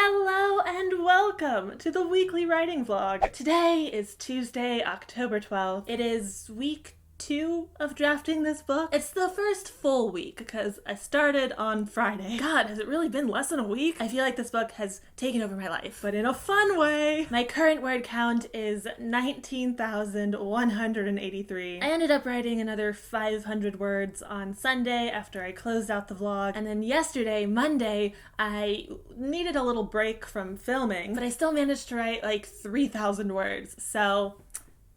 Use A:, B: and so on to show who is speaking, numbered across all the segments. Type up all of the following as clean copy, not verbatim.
A: Hello and welcome to the weekly writing vlog. Today is Tuesday, October 12th. It is week 2 of drafting this book. It's the first full week because I started on Friday. God, has it really been less than a week? I feel like this book has taken over my life, but in a fun way. My current word count is 19,183. I ended up writing another 500 words on Sunday after I closed out the vlog, and then yesterday, Monday, I needed a little break from filming, but I still managed to write like 3,000 words, so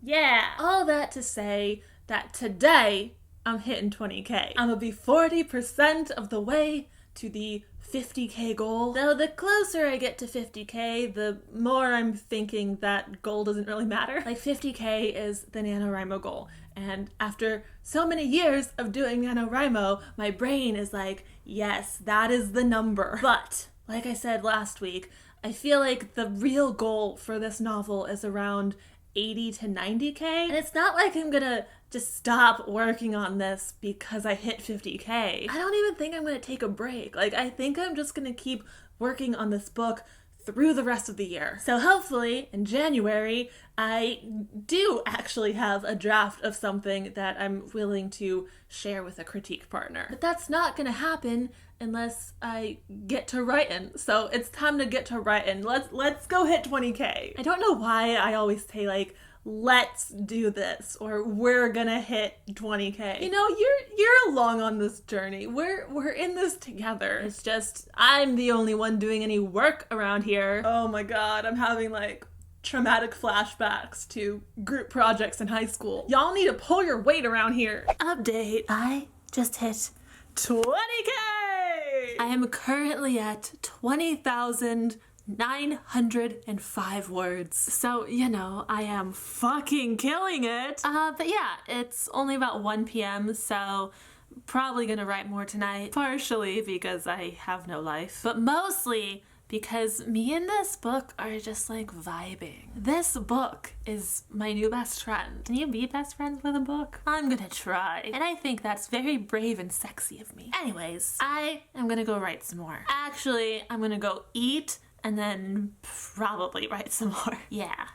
A: yeah. All that to say that today I'm hitting 20K. I'm gonna be 40% of the way to the 50K goal. Though the closer I get to 50K, the more I'm thinking that goal doesn't really matter. Like 50K is the NaNoWriMo goal. And after so many years of doing NaNoWriMo, my brain is like, yes, that is the number. But, like I said last week, I feel like the real goal for this novel is around 80 to 90K. And it's not like I'm gonna just stop working on this because I hit 50K. I don't even think I'm gonna take a break. Like, I think I'm just gonna keep working on this book through the rest of the year. So hopefully in January, I do actually have a draft of something that I'm willing to share with a critique partner. But that's not gonna happen unless I get to writing. So it's time to get to writing. Let's go hit 20K. I don't know why I always say like, let's do this, or we're gonna hit 20K. You know, you're along on this journey. We're in this together. It's just, I'm the only one doing any work around here. Oh my god, I'm having like traumatic flashbacks to group projects in high school. Y'all need to pull your weight around here. Update, I just hit 20K! I am currently at 20,905 words. So, you know, I am fucking killing it. But yeah, it's only about 1 p.m., so probably gonna write more tonight. Partially because I have no life, but mostly because me and this book are just like vibing. This book is my new best friend. Can you be best friends with a book? I'm gonna try. And I think that's very brave and sexy of me. Anyways, I am gonna go write some more. Actually, I'm gonna go eat and then probably write some more. Yeah,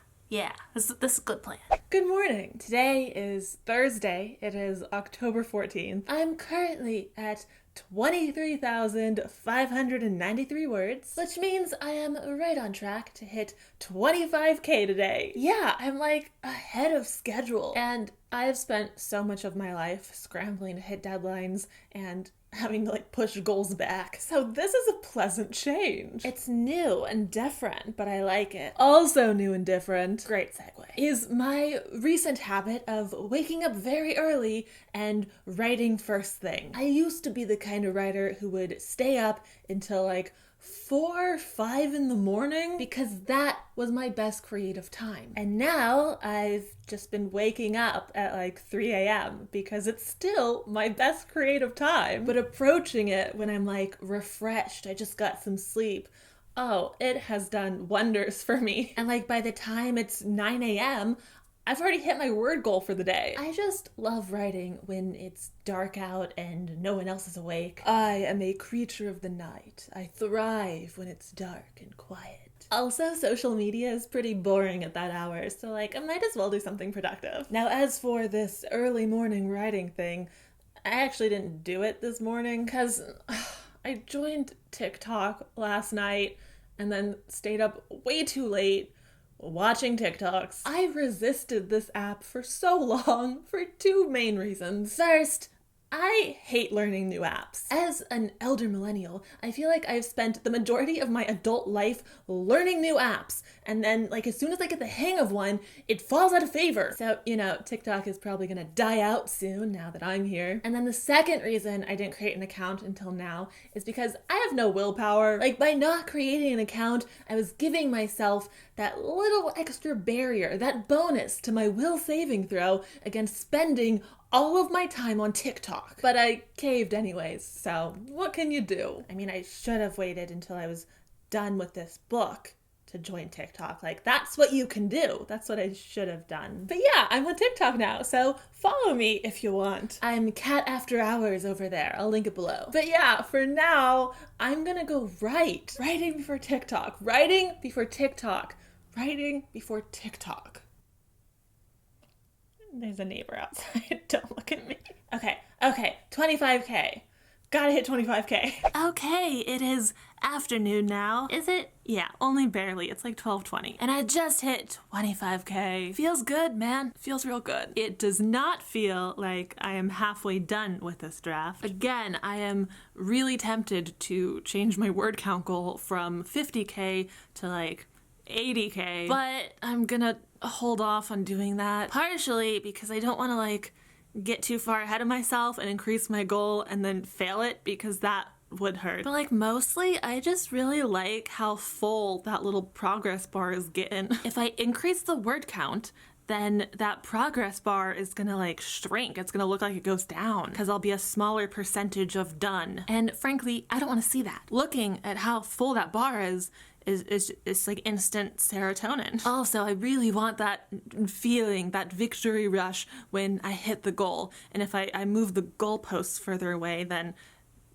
A: this is a good plan. Good morning. Today is Thursday. It is October 14th. I'm currently at 23,593 words, which means I am right on track to hit 25K today. Yeah, I'm like ahead of schedule. And I have spent so much of my life scrambling to hit deadlines and having to like push goals back. So this is a pleasant change. It's new and different, but I like it. Also new and different, great segue, is my recent habit of waking up very early and writing first thing. I used to be the kind of writer who would stay up until like 4 or 5 in the morning because that was my best creative time. And now I've just been waking up at like 3 a.m. because it's still my best creative time, but approaching it when I'm like refreshed, I just got some sleep. Oh, it has done wonders for me. And like by the time it's 9 a.m., I've already hit my word goal for the day. I just love writing when it's dark out and no one else is awake. I am a creature of the night. I thrive when it's dark and quiet. Also, social media is pretty boring at that hour, so like I might as well do something productive. Now, as for this early morning writing thing, I actually didn't do it this morning because I joined TikTok last night and then stayed up way too late watching TikToks. I resisted this app for so long for 2 main reasons. First, I hate learning new apps. As an elder millennial, I feel like I've spent the majority of my adult life learning new apps, and then like as soon as I get the hang of one, it falls out of favor. So, you know, TikTok is probably gonna die out soon now that I'm here. And then the second reason I didn't create an account until now is because I have no willpower. Like by not creating an account, I was giving myself that little extra barrier, that bonus to my will saving throw against spending all of my time on TikTok. But I caved anyways, so what can you do? I mean, I should have waited until I was done with this book to join TikTok. Like, that's what you can do. That's what I should have done. But yeah, I'm on TikTok now, so follow me if you want. I'm Cat After Hours over there. I'll link it below. But yeah, for now, I'm gonna go writing before TikTok, writing before TikTok, writing before TikTok. There's a neighbor outside. Don't look at me. Okay, 25K. Gotta hit 25K. Okay, it is afternoon now. Is it? Yeah, only barely. It's like 12:20. And I just hit 25K. Feels good, man. Feels real good. It does not feel like I am halfway done with this draft. Again, I am really tempted to change my word count goal from 50K to like 80K, but I'm gonna hold off on doing that. Partially because I don't want to like get too far ahead of myself and increase my goal and then fail it, because that would hurt. But like mostly I just really like how full that little progress bar is getting. If I increase the word count, then that progress bar is gonna like shrink. It's gonna look like it goes down because I'll be a smaller percentage of done. And frankly, I don't want to see that. Looking at how full that bar is like instant serotonin. Also, I really want that feeling, that victory rush when I hit the goal. And if I move the goalposts further away, then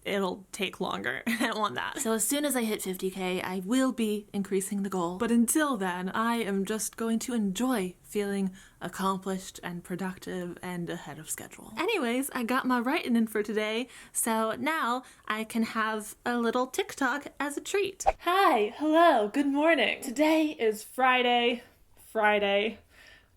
A: it'll take longer. I don't want that. So as soon as I hit 50K, I will be increasing the goal. But until then, I am just going to enjoy feeling accomplished and productive and ahead of schedule. Anyways, I got my writing in for today, so now I can have a little TikTok as a treat. Hi, hello, good morning. Today is Friday.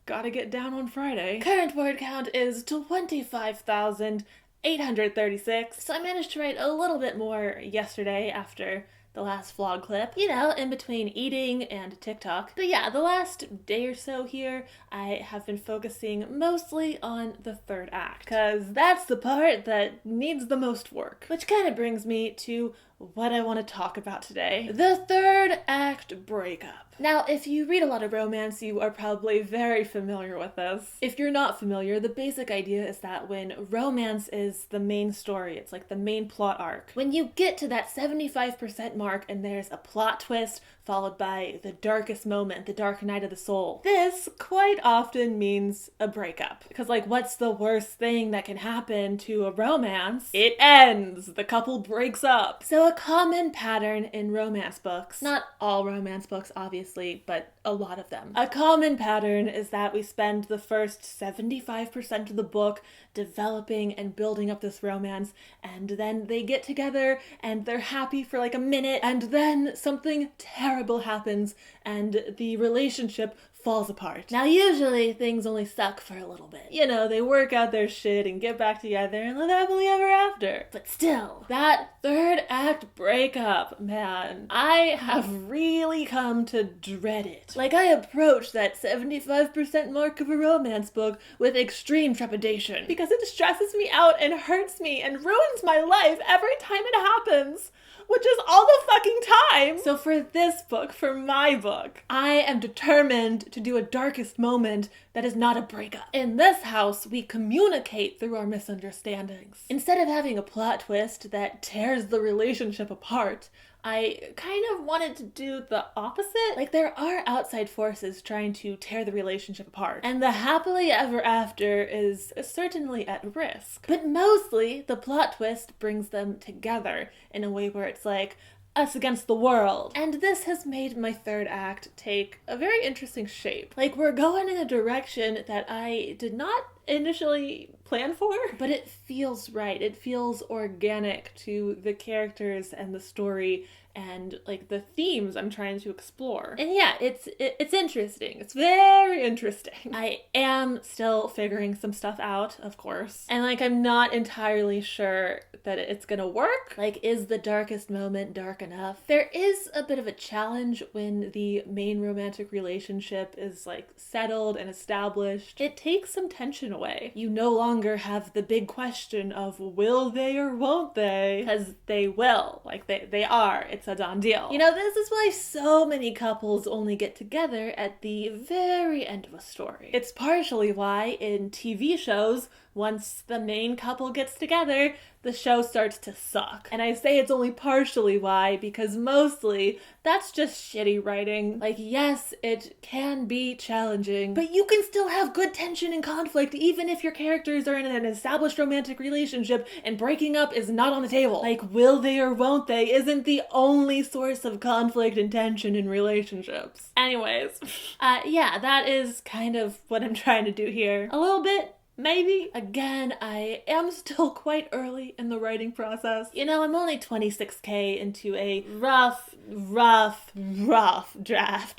A: Gotta get down on Friday. Current word count is 25,836. So I managed to write a little bit more yesterday after the last vlog clip, you know, in between eating and TikTok. But yeah, the last day or so here, I have been focusing mostly on the third act, because that's the part that needs the most work. Which kind of brings me to what I want to talk about today. The third act breakup. Now, if you read a lot of romance, you are probably very familiar with this. If you're not familiar, the basic idea is that when romance is the main story, it's like the main plot arc. When you get to that 75% mark and there's a plot twist followed by the darkest moment, the dark night of the soul, this quite often means a breakup. Because like, what's the worst thing that can happen to a romance? It ends! The couple breaks up. So a common pattern in romance books, not all romance books obviously, but a lot of them. A common pattern is that we spend the first 75% of the book developing and building up this romance, and then they get together and they're happy for like a minute, and then something terrible happens and the relationship falls apart. Now usually things only suck for a little bit. You know, they work out their shit and get back together and live happily ever after. But still, that third act breakup, man, I have really come to dread it. Like, I approach that 75% mark of a romance book with extreme trepidation, because it stresses me out and hurts me and ruins my life every time it happens, which is all the fucking time. So for this book, for my book, I am determined to do a darkest moment that is not a breakup. In this house, we communicate through our misunderstandings. Instead of having a plot twist that tears the relationship apart, I kind of wanted to do the opposite. Like, there are outside forces trying to tear the relationship apart, and the happily ever after is certainly at risk. But mostly, the plot twist brings them together in a way where it's like, us against the world. And this has made my third act take a very interesting shape. Like, we're going in a direction that I did not initially plan for, but it feels right. It feels organic to the characters and the story and like the themes I'm trying to explore. And yeah, it's interesting. It's very interesting. I am still figuring some stuff out, of course. And like, I'm not entirely sure that it's gonna work. Like, is the darkest moment dark enough? There is a bit of a challenge when the main romantic relationship is like settled and established. It takes some tension away. You no longer have the big question of will they or won't they? Because they will. Like, they are. It's a done deal. You know, this is why so many couples only get together at the very end of a story. It's partially why in TV shows, once the main couple gets together, the show starts to suck. And I say it's only partially why, because mostly that's just shitty writing. Like, yes, it can be challenging, but you can still have good tension and conflict even if your characters are in an established romantic relationship and breaking up is not on the table. Like, will they or won't they isn't the only source of conflict and tension in relationships. Anyways, yeah, that is kind of what I'm trying to do here. A little bit, maybe. Again, I am still quite early in the writing process. You know, I'm only 26K into a rough draft.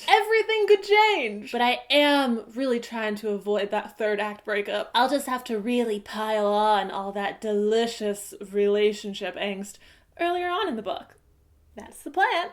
A: Everything could change. But I am really trying to avoid that third act breakup. I'll just have to really pile on all that delicious relationship angst earlier on in the book. That's the plan.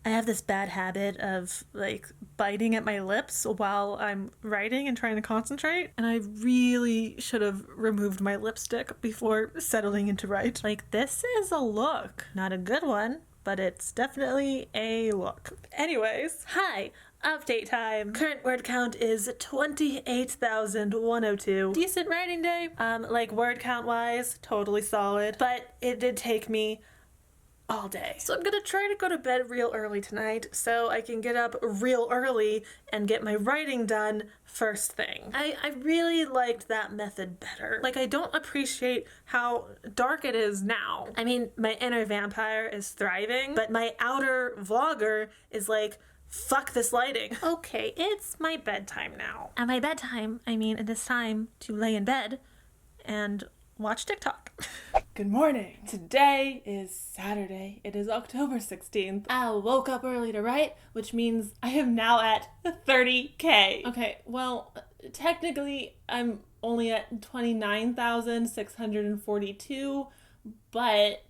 A: I have this bad habit of, like, biting at my lips while I'm writing and trying to concentrate, and I really should have removed my lipstick before settling into write. Like, this is a look. Not a good one, but it's definitely a look. Anyways, hi! Update time. Current word count is 28,102. Decent writing day. Like, word count wise, totally solid, but it did take me all day. So I'm gonna try to go to bed real early tonight so I can get up real early and get my writing done first thing. I really liked that method better. Like, I don't appreciate how dark it is now. I mean, my inner vampire is thriving, but my outer vlogger is like, fuck this lighting. Okay, it's my bedtime now. At my bedtime, I mean it is time to lay in bed and watch TikTok. Good morning. Today is Saturday. It is October 16th. I woke up early to write, which means I am now at 30K. Okay, well, technically I'm only at 29,642, but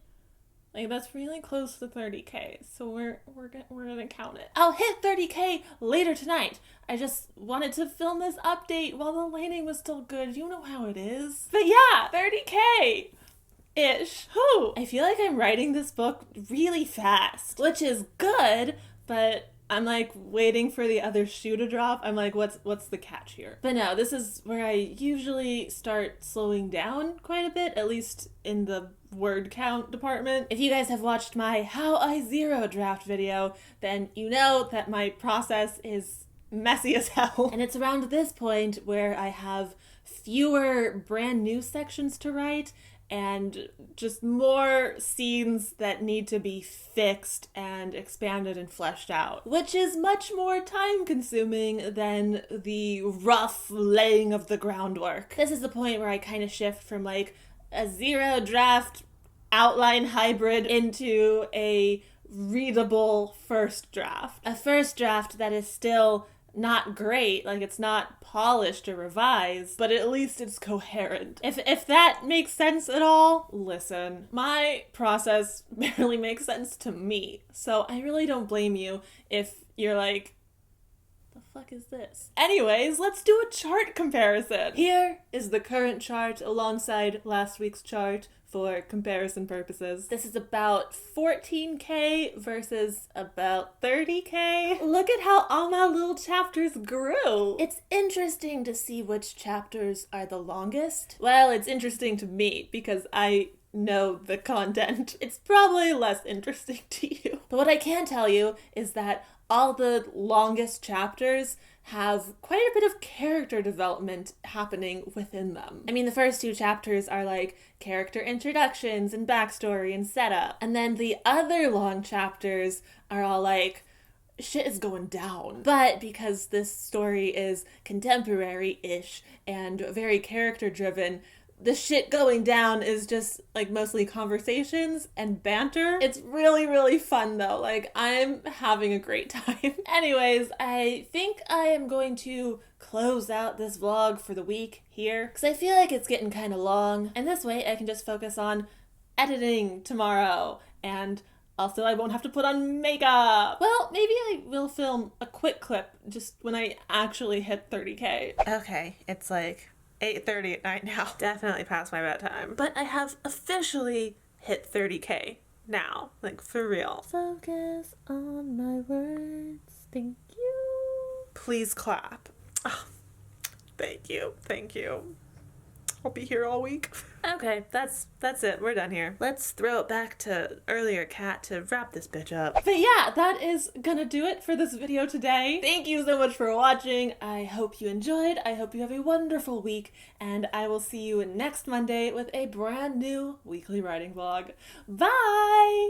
A: like that's really close to 30K. So we're gonna count it. I'll hit 30K later tonight. I just wanted to film this update while the lighting was still good. You know how it is. But yeah, 30K. Ish. Whew. I feel like I'm writing this book really fast, which is good, but I'm like waiting for the other shoe to drop. I'm like, what's the catch here? But no, this is where I usually start slowing down quite a bit, at least in the word count department. If you guys have watched my How I Zero draft video, then you know that my process is messy as hell. And it's around this point where I have fewer brand new sections to write and just more scenes that need to be fixed and expanded and fleshed out, which is much more time consuming than the rough laying of the groundwork. This is the point where I kind of shift from like a zero draft outline hybrid into a readable first draft. A first draft that is still not great, like it's not polished or revised, but at least it's coherent. If that makes sense at all, listen. My process barely makes sense to me, so I really don't blame you if you're like, the fuck is this? Anyways, let's do a chart comparison. Here is the current chart alongside last week's chart for comparison purposes. This is about 14K versus about 30K. Look at how all my little chapters grew. It's interesting to see which chapters are the longest. Well, it's interesting to me because I know the content. It's probably less interesting to you. But what I can tell you is that all the longest chapters have quite a bit of character development happening within them. I mean, the first two chapters are like character introductions and backstory and setup. And then the other long chapters are all like, shit is going down. But because this story is contemporary-ish and very character-driven, the shit going down is just like mostly conversations and banter. It's really, really fun though. Like, I'm having a great time. Anyways, I think I am going to close out this vlog for the week here because I feel like it's getting kind of long, and this way I can just focus on editing tomorrow, and also I won't have to put on makeup. Well, maybe I will film a quick clip just when I actually hit 30K. Okay, it's like 8:30 at night now. Definitely past my bedtime. But I have officially hit 30K now. Like, for real. Focus on my words. Thank you. Please clap. Oh, thank you. Thank you.
B: I'll be here all week.
A: Okay, that's it. We're done here. Let's throw it back to earlier Kat to wrap this bitch up. But yeah, that is gonna do it for this video today. Thank you so much for watching. I hope you enjoyed. I hope you have a wonderful week, and I will see you next Monday with a brand new weekly writing vlog. Bye!